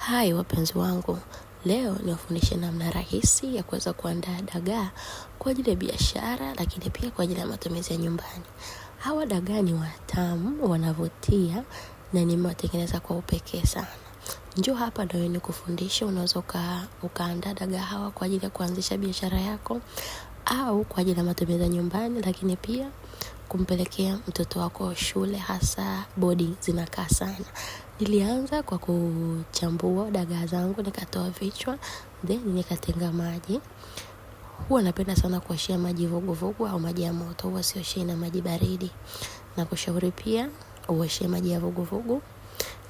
Hai wapenzi wangu, leo niwafundishe namna rahisi ya kuweza kuandaa dagaa kwa ajili ya biashara, lakini pia kwa ajili ya matumizi ya nyumbani. Hawa dagaa ni watamu, wanavutia na nimewatengeneza kwa upekee sana. Njoo hapa ndio nikufundishe unaweza ukaandaa dagaa hawa kwa ajili ya kuanzisha biashara yako au kwa ajili ya matumizi ya nyumbani, lakini pia kumpelekea mtoto wako shule, hasa boarding zinakaa sana. Nilianza kwa kuchambua dagaa zangu, nikatoa vichwa, then nikatenga maji. Huwa napenda sana kuoshea maji vuguvugu au maji ya moto, huwa sioshei na maji baridi. Na kushauri pia uoshe maji ya vuguvugu,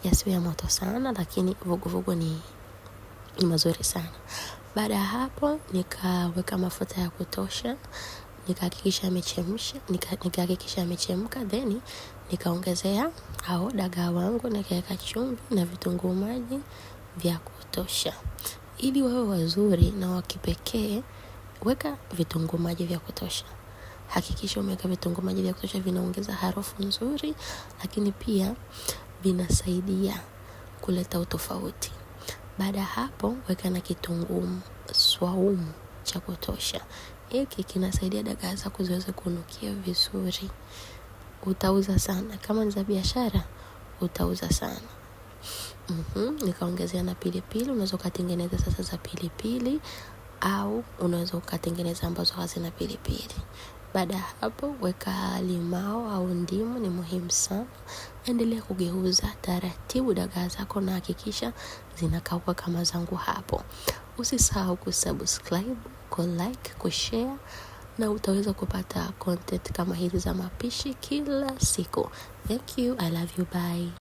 yasiwe ya moto sana, lakini vuguvugu ni mazuri sana. Baada ya hapo nikaweka mafuta ya kutosha, nikahakikisha yamechemka, then nikaongezea hao dagaa wangu, nikaweka chumvi na vitunguu maji vya kutosha. Ili wawe wazuri na wa kipekee, weka vitunguu maji vya kutosha. Hakikisha umeweka vitunguu maji vya kutosha, vinaongeza harufu nzuri, lakini pia vinasaidia kuleta utofauti. Baada hapo weka na kitunguu swaumu cha kutosha. Hiki kinasaidia dagaa zako ziweze kunukia vizuri. Utauza sana. Kama ni za biashara, utauza sana. Nikaongezea na pilipili. Unaweza ukatengeneza sasa za pilipili au unaweza ukatengeneza ambazo hazina pilipili. Baada hapo weka limao au ndimu, ni muhimu sana. Endelea kugeuza taratibu dagaa zako na hakikisha zinakauka kama zangu hapo. Usisahau kusubscribe, kulike, kushare na utaweza kupata content kama hizi za mapishi kila siku. Thank you, I love you, bye.